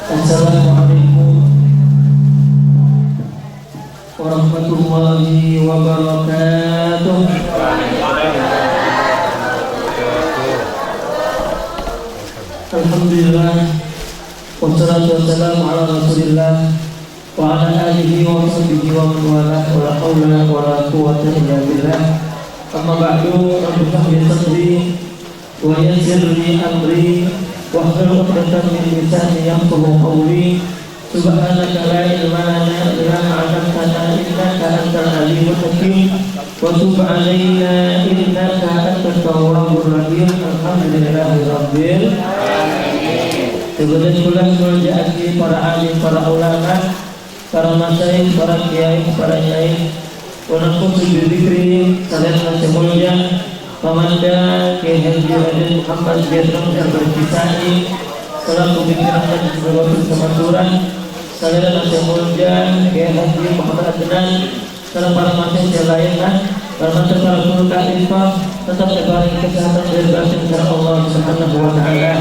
Assalamualaikum warahmatullahi wabarakatuh. Alhamdulillah, wassalatu wassalamu ala rasulillah wa ala alihi wa sahbihi wa man wala wa la hawla wa la quwwata illa billah. Amma ba'du, rabbi shrah li sadri wa yassir li amri wahlul 'uqdatam min lisani yafqahu qawli. Subhanaka la ilma lana illa ma 'allamtana innaka antal alimul hakim wa tub 'alaina innaka antat tawwabur rahim. Alhamdulillahi rabbil alamin. Kemudian pula menjadi para alim, para ulama, para masyayikh, para kiai, para nyai, walaupun berdikri kalian masih mulia Pemanda Kiai Haji Raden Muhammad Biadram yang berkisah selaku pimpinan dan sebagai kematuran kalian masih mulia Kiai Haji Muhammad Adnan serta para masyayikh yang lainnya, para guru khalifah tetap diberi kesehatan dari batin dari Allah Subhanahu wa taala.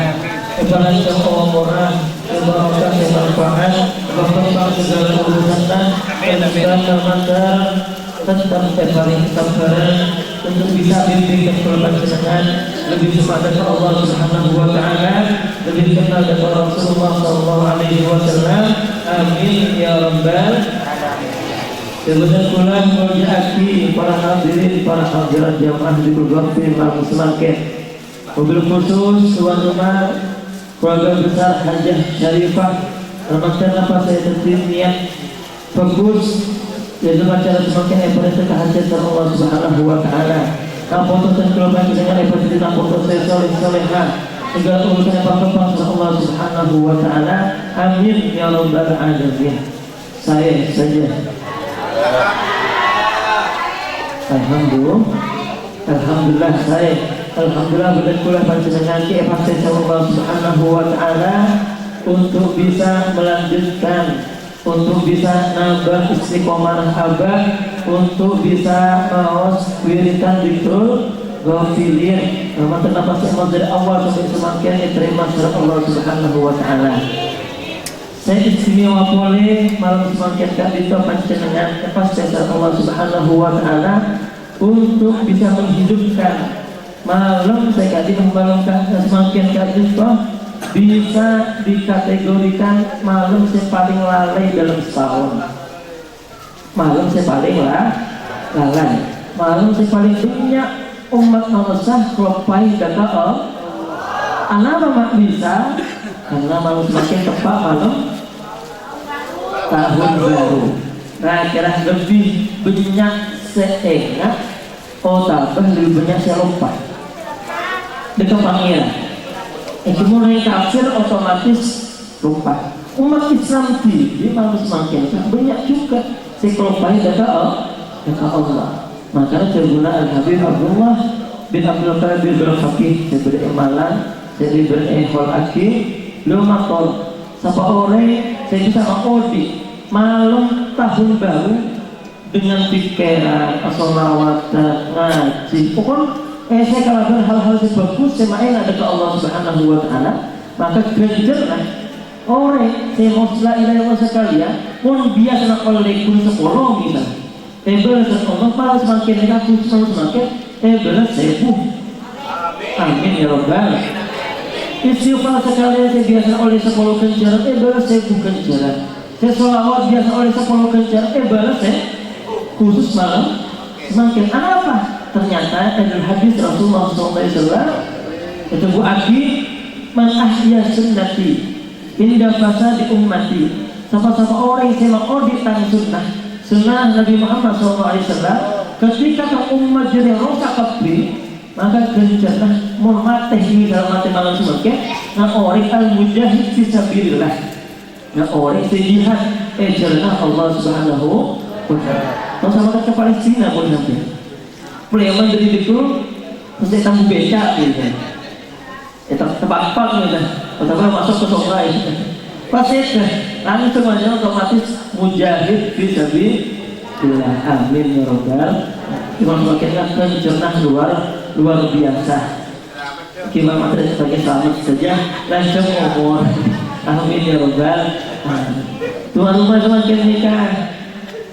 Ibarat Allah murah, ibarat manfaat, berkembang segala urusan dan segala tetap diberi kesabaran untuk bisa bimbing dan berpanjenengan lebih kepada Allah Subhanahu wa taala, lebih kenal dengan Rasulullah sallallahu alaihi wasallam. Amin ya rabbal alamin. Kemudian pula menjadi para hadirin, para hadirat jamaah di Gurgorfi Malam Semakin, mobil khusus tuan rumah keluarga besar Hajah Syarifah. Ramadan apa saya tertib niat bagus yaitu acara semakin ibadah kehadiran Allah Subhanahu wa taala. Kampung dan keluarga dengan ibadah di kampung saya soleh-solehah segala urusan berkembang Allah Subhanahu wa taala. Amin ya rabbal alamin. Saya saja. Alhamdulillah saya. Alhamdulillah berkulah panjenengan ki pasien Allah Subhanahu wa taala untuk bisa melanjutkan, untuk bisa nambah istiqomah abah, untuk bisa maos wiritan zikrul ghafilin. Ramadan apa sih dari awal sampai semakin diterima oleh Allah Subhanahu wa taala. Saya istimewa boleh malam semakin kali itu panjenengan pasien Allah Subhanahu wa taala untuk bisa menghidupkan malam saya kali membalangkan semakin kali itu bisa dikategorikan malam yang paling lalai dalam setahun. Malam yang paling lalai, malam yang paling banyak umat manusia kelopai data Anapa mak bisa? Karena malam semakin tepat malam tahun baru. Nah kira lebih banyak seenak, tambah lebih banyak saya lupa. Dekat pangeran. Itu mulai kafir otomatis lupa. Umat Islam di malam semakin banyak juga seklopai data Allah. Makanya terguna Al-Habib Abdullah bin Abdul Qadir bin Fakih diberi emalan, diberi ehol akhir, lo makol. Sapa ore saya bisa makodi malam tahun baru dengan pikiran, asolawat, ngaji. Pokoknya saya kalau hal-hal yang bagus, saya main ada ke Allah Subhanahu wa taala, maka ganjarlah orang saya mau la ilaha illallah sekalian pun biasa nak oleh kun sepuluh misal. Belas Allah malah semakin negatif semakin belas sebuh. Amin ya rabbal. Istighfar sekalian saya biasa oleh 10 kenjaran belas sebuh kenjaran. Saya sholawat biasa oleh 10 kenjaran belas khusus malam semakin apa? Ternyata ada hadis Rasulullah SAW itu bu aki man ahya sunnati indah fasa di ummati. Sama-sama orang yang semak audit tentang sunnah Nabi Muhammad SAW ketika umat jadi rosak kabri maka gencarlah mau mati ini dalam mati malam semakin. Nah orang al-mujahid fisabilillah, nah orang sejihad jalan Allah Subhanahu wa taala. Kalau sama ke Palestina boleh sampai Preman dari itu mesti tanggung becak gitu. Tempat gitu. Pertama masuk ke sungai. Pasti langsung semuanya otomatis mujahid fisabilillah. Amin ya rabbal. Imam makinlah pencernah luar biasa. Kita materi sebagai selamat saja langsung umur. Amin ya robbal alamin. Tuan rumah semakin nikah,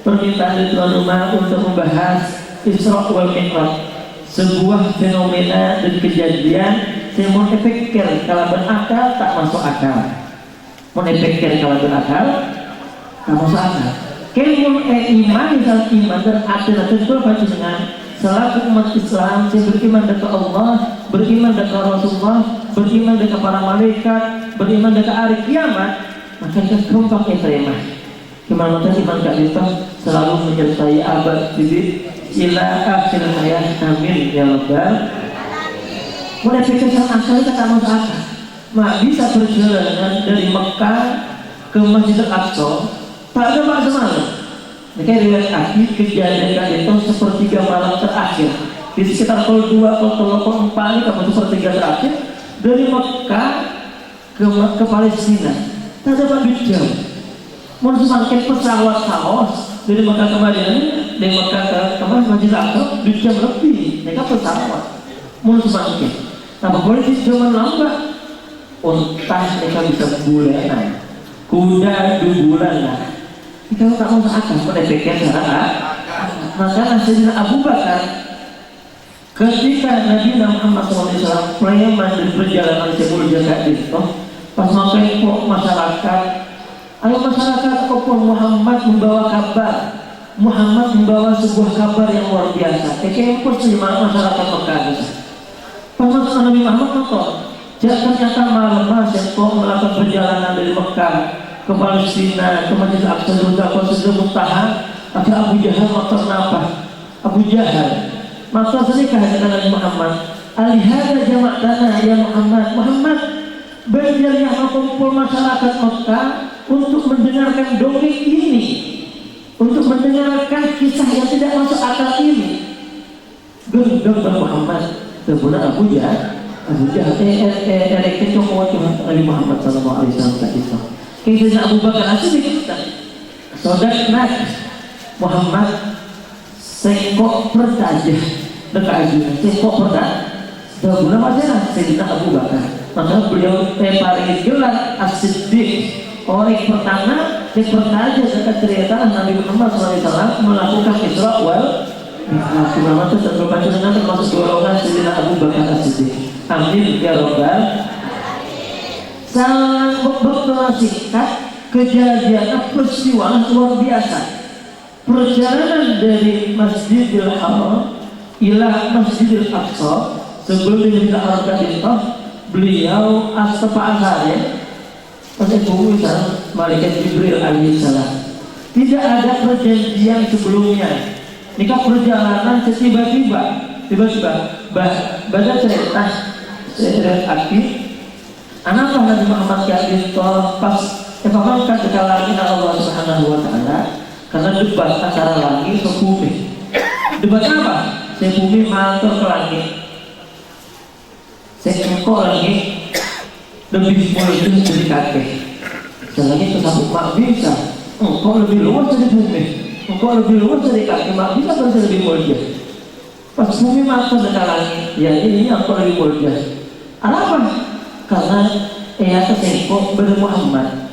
permintaan dari tuan rumah untuk membahas Isra wal Mi'raj, sebuah fenomena dan kejadian yang mau efekir kalau berakal tak masuk akal, mau efekir kalau berakal tak masuk akal. Kemun iman dan iman dan akhirat itu baca dengan selaku umat Islam saya beriman dengan Allah, beriman dengan Rasulullah, beriman dengan para malaikat, beriman dengan hari kiamat, maka kita kompak terima. Gimana iman kak itu selalu menyertai abad bibit ila akhir hayat. Amin ya rabbal. Mulai pikir akal kita tak masuk akal. Mak bisa perjalanan dari Mekah ke Masjidil Aqsa tak ada mak semalam. Mereka riwayat kaki kejadian itu sepertiga malam terakhir di sekitar pukul 2, pukul 4 ini kamu sepertiga terakhir dari Mekah ke Palestina. Tak ada mak jam. Mau semakin pesawat kaos dari Mekah ke Madinah, dari Mekah ke Masjidil Aqsa 2 jam lebih. Mereka pesawat. Mau semakin. Nah, polisi zaman lambat. Untas mereka bisa bulanan, kuda 2 bulan lah. Kalau tak masuk akal, pada pikir cara maka Sayyidina Abu Bakar ketika Nabi Muhammad SAW preman dan perjalanan sebelum jaga itu pas sampai kok masyarakat, ayo masyarakat kok Muhammad membawa kabar, Muhammad membawa sebuah kabar yang luar biasa. Kekempus terima masyarakat Mekah. Pas masuk Nabi Muhammad nonton, ternyata malam masih kok melakukan perjalanan dari Mekah ke Palestina, ke Masjidil Aqsa, ke Sidratul Muntaha. Ada Abu Jahal motor napa? Abu Jahal motor sedekah dengan Nabi Muhammad. Alihada jamak tanah ya Muhammad. Muhammad berjalan kumpul masyarakat Mekah untuk mendengarkan dongeng ini, untuk mendengarkan kisah yang tidak masuk akal ini. Gendong Muhammad terbunuh Abu Jahal. Abu Jahal kecoh Nabi Muhammad SAW. Kisah Abu Bakar As-Siddiq Sodat Muhammad sekok pertajah dekat sekok pertajah terbunuh masalah Sayyidina Abu Bakar. Maka beliau paling gelar As-Siddiq, orang pertama yang pertajah dekat cerita Nabi Muhammad SAW melakukan Isra wal Mi'raj. Nama itu terbaca dengan termasuk golongan Sayyidina Abu Bakar As-Siddiq. Amin ya rabbal. Sangat berkata kejadian peristiwa luar biasa. Perjalanan dari Masjidil Haram ila Masjidil Aqsa sebelum diminta harkat itu, beliau astapa azhar pada buku malaikat Jibril alaihissalam. Tidak ada perjanjian sebelumnya. Nikah perjalanan tiba-tiba baca cerita aktif. Anaklah Nabi Muhammad Yadin pas evakuasi ke langit Allah Subhanahu Wa Taala karena debat antara langit ke bumi. Debat apa? Saya bumi mantul ke langit, saya engkau langit lebih mulai dari kakek. Selagi tersambut mak bisa, engkau lebih luas dari bumi, engkau lebih luas dari kakek, mak bisa kan lebih mulia. Pas bumi mantul ke langit, ya ini engkau lebih mulia. Apa? Karena ia tersebut pada Muhammad,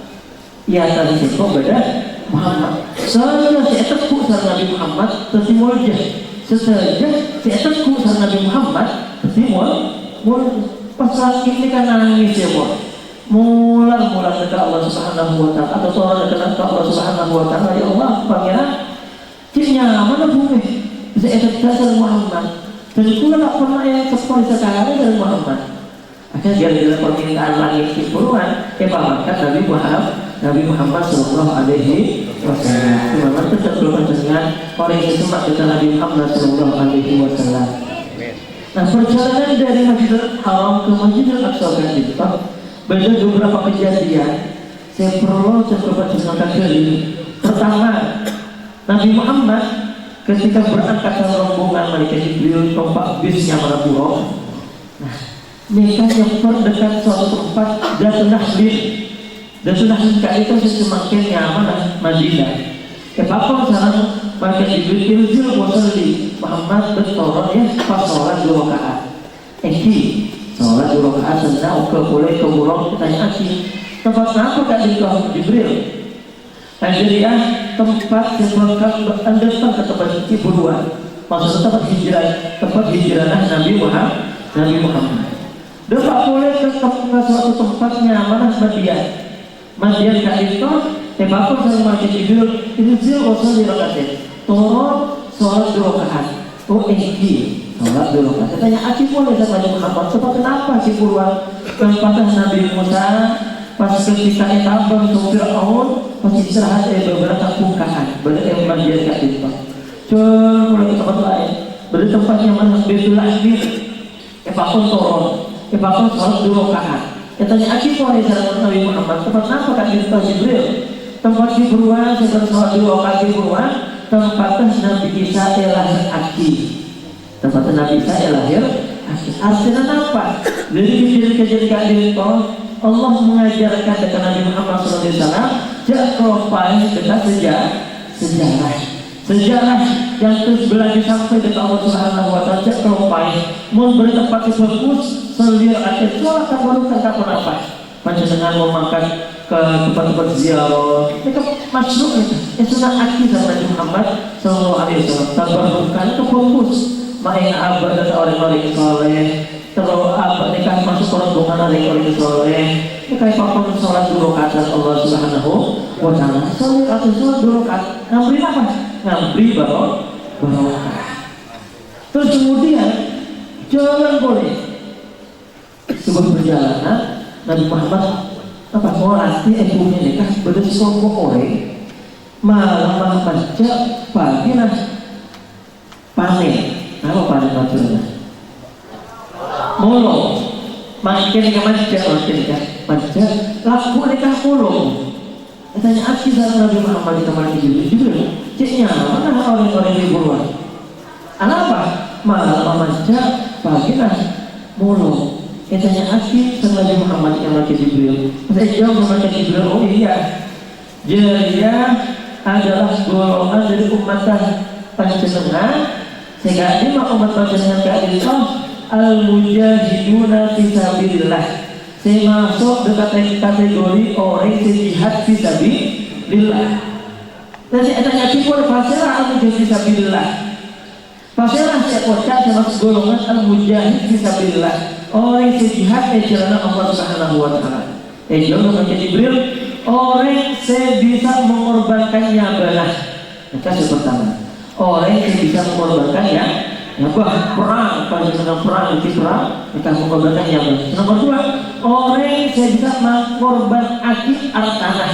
ia tersebut pada Muhammad. Soalnya saya tekuk sama Nabi Muhammad tertimul jah. Sesaja saya tekuk sama Nabi Muhammad tertimul. Pas lagi ini kan nangis ya buat. Mular dekat Allah Subhanahu Wa Taala atau soal dekat Allah Subhanahu Wa Taala. Ya Allah, pangeran, cirinya mana bumi? Saya tekuk sama Muhammad. Dan pula tak pernah yang sekolah sekarang dari Muhammad. Akhirnya dia dalam permintaan langit puluhan maka Nabi Muhammad Sallallahu Alaihi Wasallam. Memang tetap belum dengan orang yang sempat dengan Nabi Muhammad Sallallahu Alaihi Wasallam. Nah, perjalanan dari Masjidil Haram ke Masjidil Aqsa itu beda beberapa kejadian. Saya perlu coba ceritakan kali. Pertama, Nabi Muhammad ketika berangkat ke rombongan malaikat Jibril tompak bisnya para buruk. Nah, mereka yang dekat suatu tempat dan Nahlin itu semakin nyaman Madinah. Kenapa sekarang mereka Jibril wasalli Muhammad bertolak ya pas sholat 2 rakaat. Sholat 2 rakaat senang ke boleh ke burung kita nyanyi tempat apa kak di kaum Jibril? Najariah tempat yang bakal berandatan ke tempat hiburan, maksudnya tempat hijrah Nabi Muhammad. Dapat boleh ke suatu tempatnya mana Madian kak itu, apa sama Jibril itu zil usul di rakaat, turun sholat 2 rakaat. Oh sholat 2 rakaat. Katanya aki boleh sama Nabi Muhammad. Sebab kenapa si Purwan tempatnya Nabi Musa pas ketika etapan untuk Fir'aun pas istirahat beberapa bukaan berarti Madian kak itu. Mulai ke tempat lain. Berarti tempatnya mana Betul Akhir. Pun turun. Pun sholat 2 rakaat. Katanya aki boleh sama Nabi Muhammad. Tempat apa kak itu Jibril? Tempat Purwan setelah sholat 2 rakaat Purwan. Tempatnya Nabi Isa lahir aki. Tempatnya Nabi Isa lahir aki. Artinya apa? Dari kejadian itu Allah mengajarkan dekat Nabi Muhammad SAW jak profil dekat sejarah yang terus berlanjut sampai dekat Allah Subhanahu Wa Taala. Jak profil memberi tempat yang bagus selir akhir sholat tabarukan tak apa macam dengan memakan ke tempat-tempat ziarah itu masuk itu sunnah akid Nabi Muhammad Sallallahu Alaihi Wasallam. Tabarukan itu fokus main abad dan orang-orang soleh terus abad nikah masuk rombongan orang-orang soleh kayak pakon sholat 2 rakaat Allah Subhanahu Wa Taala. Sholat 2 rakaat ngabri apa? Ngabri barokah. Terus kemudian jalan boleh sebuah perjalanan Nabi Muhammad apa arti ibunya nikah berdasarkan kelompok orang malam baca pagi lah panen apa panen maksudnya mulu makin nikah maca laku nikah mulu. Katanya asyik dalam Nabi Muhammad di tempat Jibril ceknya mana orang-orang di buruan apa malam baca pagi lah mulu. Katanya asyik sama Nabi Muhammad yang laki Jibril. Saya jawab sama Jibril, oh iya dia adalah golongan dari umat panjenengan sehingga lima umat panjenengan keadilan al-mujahiduna fisabilillah. Saya masuk dekat kategori orang yang jihad fisabilillah. Dan saya tanya Jibril fasalah al-mujahid fisabilillah. Fasalah saya kocak saya masuk golongan al-mujahid fisabilillah. Orang yang jihad jalan Allah Subhanahu Wa Taala. Jauh dengan Jibril, orang yang bisa mengorbankan nyabana. Maka yang pertama, orang yang bisa mengorbankan perang, panjang perang itu perang, maka mengorbankan nyabana. Nomor 2, orang yang bisa mengorban akid tanah.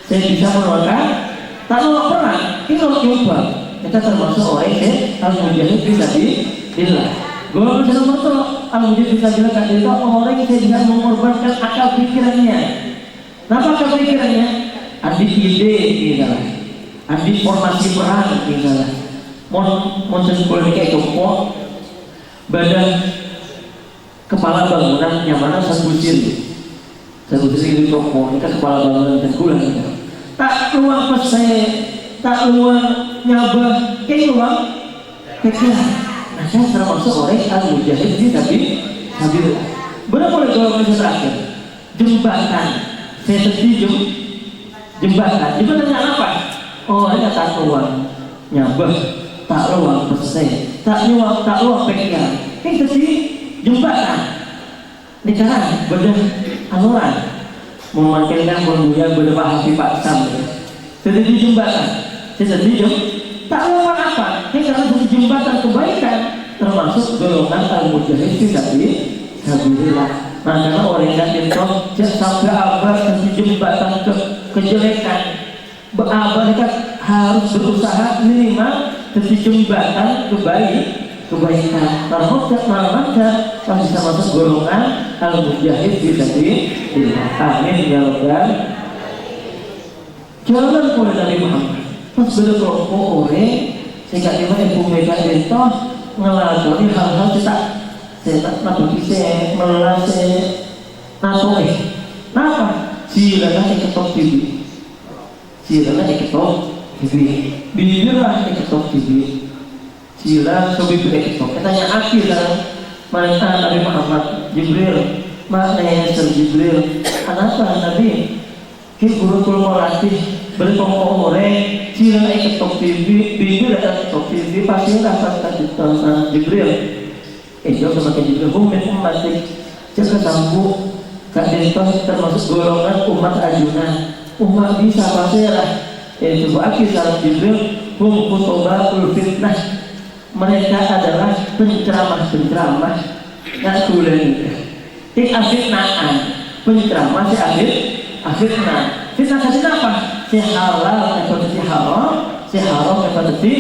Saya bisa mengorbankan tanah perang, ini kalau coba, kita termasuk orang yang al-mujahid fisabilillah. Golongan nomor 3, al-mujahid fisabilillah itu orang yang bisa mengorbankan akal pikirannya. Kenapa akal pikirannya? Adik ide misalnya, adik formasi perang misalnya, mau sekolah kayak kepok, badan kepala bangunan yang mana sabusir di toko, ini kan kepala bangunan tengkulan. Tak luang pesai, tak luang nyabah, kayak luang pikiran. Nah, saya termasuk orang al-mujahid fisabilillah. Berapa boleh golongan terakhir? Jembatan. Saya terjadi jembatannya apa? Oh, ini tak luang nyabah, tak luang pesai, tak luang pikiran. Ini terjadi jembatan. Dikarenakan badan aluran memanggilkan menduya berubah hati Pak Sam. Terjadi jembatan. Tak luang apa? Ini karena jadi jembatan kebaikan termasuk golongan al-mujahid fisabilillah. Nah, karena orang yang itu sampai abad terjadi jembatan kejelekan, mereka harus berusaha minimal terjadi jembatan kebaikan. Termasuk maka bisa masuk golongan al-mujahid fisabilillah. Amin ya rabbal. Jalan oleh Nabi Muhammad. Pas berkelompok orang sehingga kita ibu mereka itu ngelakoni hal-hal saya nabi saya melas saya napa silakan ketok TV bibirlah ketok TV sila sobi ketok katanya akhir dalam mereka Nabi Muhammad Jibril maknanya Jibril kenapa Nabi guru melatih berkomore sila ketok TV bibi ada ketok TV pasti dapat kata Jibril itu sama Jibril hukum mati jaga sambu kadang termasuk golongan umat ajuna umat bisa pasirah itu bagi salam Jibril hum kutubatul fitnah mereka adalah penceramah dan kulen ini fitnahan penceramah si fitnah kasih apa? Si halal si haram si haram si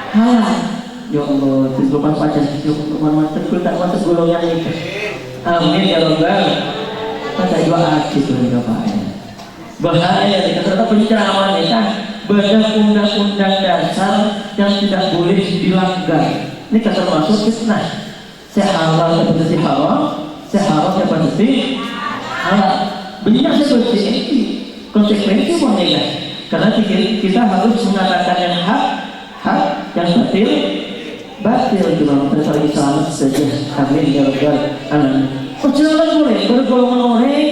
halal ya Allah terlupa pacar teman-teman tak masuk golongan ini amin ya Rabbal kata doa gitu ya Pak bahaya dikata penceramah ini kan banyak undang-undang dasar yang tidak boleh dilanggar ini termasuk fitnah si halal si haram si haram si halal banyak seperti ini konsekuensi boleh karena kita harus mengatakan yang hak yang batil dalam masalah Islam saja. Amin ya rabbal alamin. Jangan boleh bergolongan orang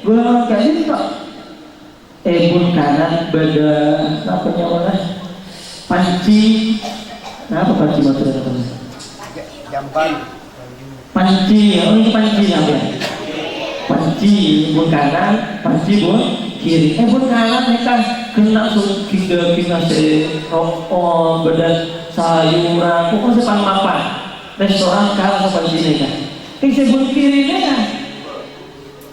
golongan kayak tak pun kanan beda apa namanya panci apa panci maksudnya jamban panci ini panci apa panci pun kanan panci pun kiri pun kanan mereka kena kena rokok bedas sayuran pokoknya sepang mapan restoran kalah ke sini kan yang sebut kiri ini kan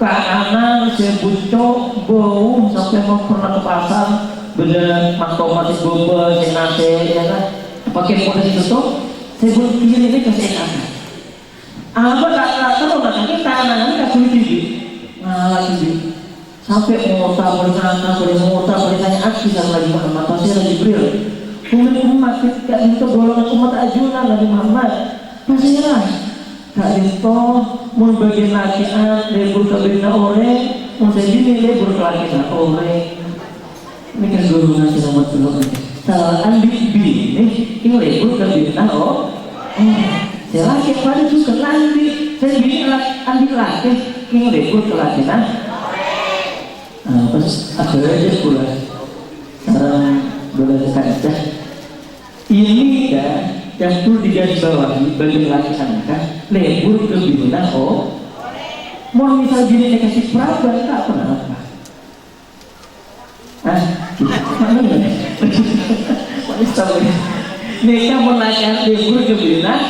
kanan sebut cok bau sampai mau pernah ke pasar bedas makromatik boba senase ya kan pakai model itu sebut kiri ini kesehatan apa kalau nggak kanan ini kasih tinggi ngalah tinggi sampai mengota bertanya aksi sama Nabi Muhammad pasti Jibril kemudian umat tidak itu golongan umat ajunan Nabi Muhammad pasti tak itu mau bagian lakian lebur kabina orang mau segini lebur lakian orang ini kan golongan selamat dulu salah ambil ini lebur kabina laki pada juga nanti saya bikin ambil laki ini lebur lakian pas akhirnya aja pulang sekarang boleh saja ini kan yang perlu digarisbawahi bagi laki-laki kan lebur kebiruan mau misal gini dikasih peraban tak pernah apa mana tahu mereka menaikkan lebur kebiruan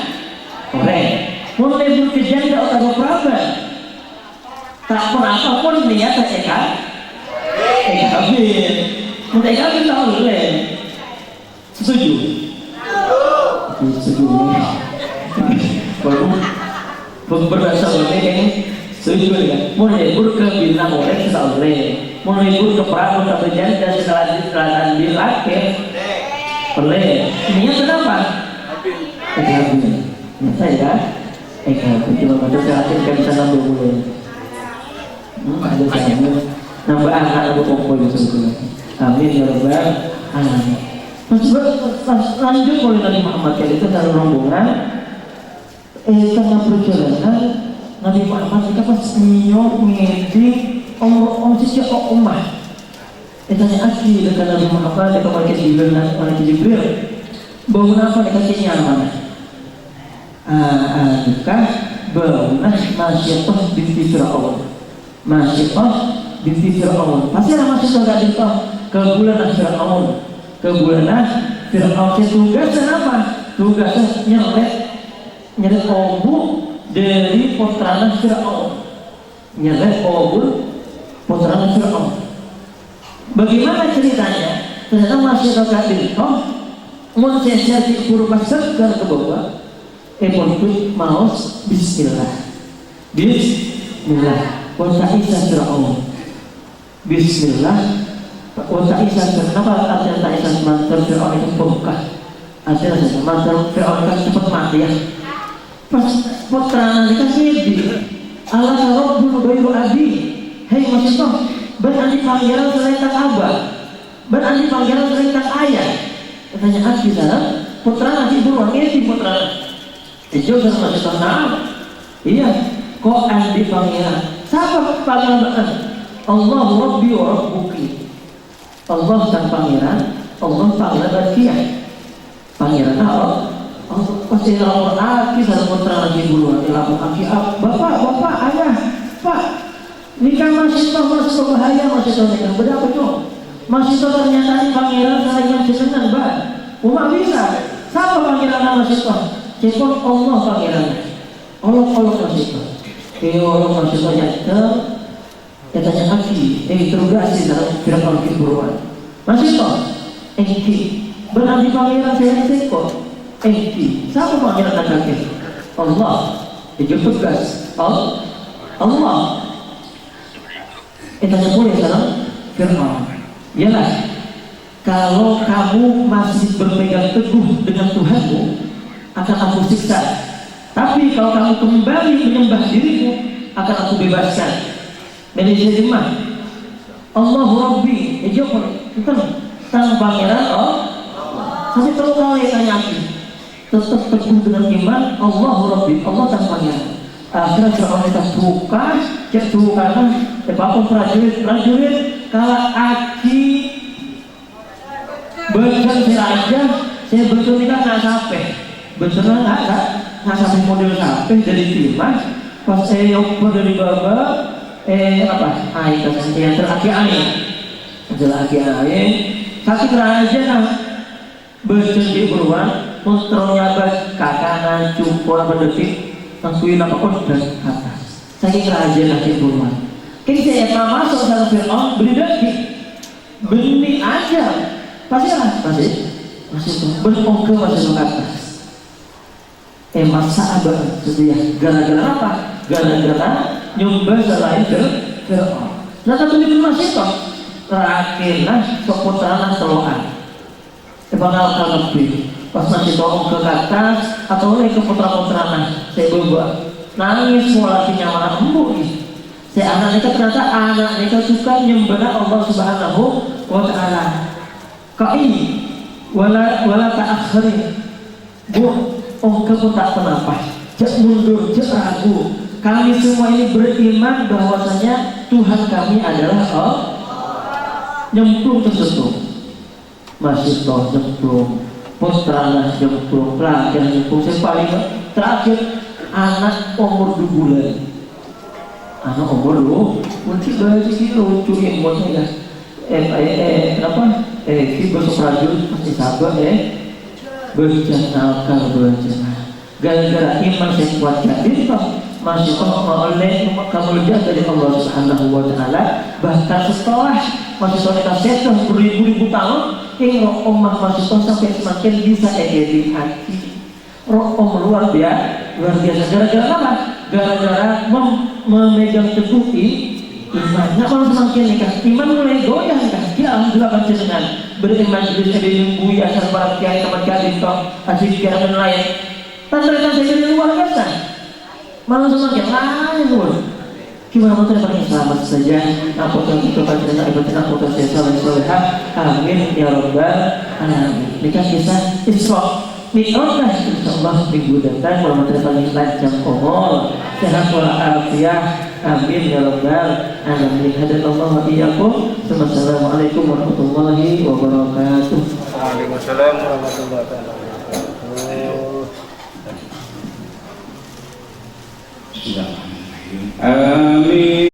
orang mau lebur kejanda atau peraban tak pernah apapun niat saya habis mereka kita tahu setuju baru berdasar ini setuju kan mau lebur ke bintang orang kita boleh mau lebur ke perahu atau janda setelah dilaki boleh niat kenapa? habis saya kan cuma pada saat ini kan bisa nambah mulai ada saya nambah anak ada pokok yang sebetulnya amin ya rabbal alamin lanjut oleh Nabi Muhammad itu dalam rombongan tengah perjalanan Nabi Muhammad kita pas nyok ngedi om sisi omah tanya aki dekat Nabi Muhammad dekat malaikat Jibril bau apa dekat nyaman adukah bau masyiqah binti Fir'aun masyiqah binti Fir'aun pasti ada masyiqah binti ke bulan Fir'aun ke bulan Fir'aun tugasnya apa? Tugasnya nyeret obu dari putrana Fir'aun nyeret obu putrana Fir'aun bagaimana ceritanya? Ternyata masyarakat itu mencecer di purba segar ke bawah pun mau bismillah wa ta'isa Fir'aun bismillah wa ta'isa kenapa artinya ta'isa mantar Fir'aun itu bongkah artinya mantar Fir'aun kan cepat mati ya pas putra dikasih di Allah Rabbul Ghairu Abi hei masih toh berani panggilan selain tak abah berani panggilan selain tak ayah katanya Abi sana putra nanti beruang ini putra itu sama masih toh nah iya kok andi pangeran. Siapa pangeran? Allah Rabbi wa Rabbuki. Allah sang pangeran, Allah pangeran dia. Pangeran Allah. Allah pasti kalau lagi salah putra lagi bulu lalu kaki bapak ayah pak nikah masih bahaya masih tahu nikah berapa tuh masih tahu ternyata ini pangeran saling jenengan bah umat bisa siapa pangeran masih tahu cepot Allah pangeran Allah masih tahu Allah masih tahu ya tanya lagi interogasi dalam firman Al-Quran masih tahu berarti pangeran saya tekot siapa pangeran kaki? Allah. Itu tugas. Allah. Kita boleh sekarang firman. Yalah. Kalau kamu masih berpegang teguh dengan Tuhanmu, akan aku siksa. Tapi kalau kamu kembali menyembah dirimu, akan aku bebaskan. Dari jemaah. Allah Rabbi. Itu bukan tentang pangeran Tapi terlalu kali tanya aku. Tetap teguh dengan iman Allah Rabbi Allah tanpanya akhirnya seorang kita buka cek karena apapun prajurit kalau aki betul saya aja saya betul ini kan nggak sampai betul nggak sampai model sampai dari timah pas saya oper dari baba apa air yang teraki air sakit raja nah betul di beruang kontrolnya kakanan cukup apa detik tentuin apa dan atas saya raja lagi beruang kini saya masuk dalam Fir'aun beri detik benih aja masih berongke masih ke atas masa abad setia gara-gara apa? Gara-gara nyumbah selain Fir'aun nah satu itu masih kok terakhirlah keputranan teloan bakal lebih pas masih tolong ke atas atau oleh ke putra-putrana saya berbuat nangis mulai nyawa embu saya anak mereka ternyata anak mereka suka nyembah Allah Subhanahu wa ta'ala kau ini wala ta'akhirin bu kamu tak kenapa cek mundur cek ragu kami semua ini beriman bahwasanya Tuhan kami adalah nyemplung tersentuh masih toh nyemplung putra nyemplung pelajar nyemplung saya paling terakhir anak umur 2 bulan anak umur 2 mungkin baju lucu yang buat saya apa besok prajurit pasti sabar berjanakal berjanah gara-gara iman saya kuat jadi masih oleh kamu lihat dari Allah Subhanahu wa ta'ala bahkan setelah masih kita setelah beribu-ribu tahun ini roh omah masih sampai semakin bisa jadi hati roh om luar biasa gara-gara apa? Gara-gara memegang teguh imannya kalau semakin nikah iman mulai goyah nikah dia alhamdulillah kan dengan beriman jadi bui asal para kiai teman kiai asik kiai dan lain tanda-tanda saya jadi luar biasa malah semakin lain loh gimana mau paling selamat saja aku itu pada ibadah aku saya soleh amin ya rabbal alamin nikah kisah Isra Mi'raj insyaallah minggu datang kalau paling lancar umur sehat walafiat amin ya rabbal alamin hadanallahu wa iyyakum assalamualaikum warahmatullahi wabarakatuh. Waalaikumsalam warahmatullahi wabarakatuh. Amin.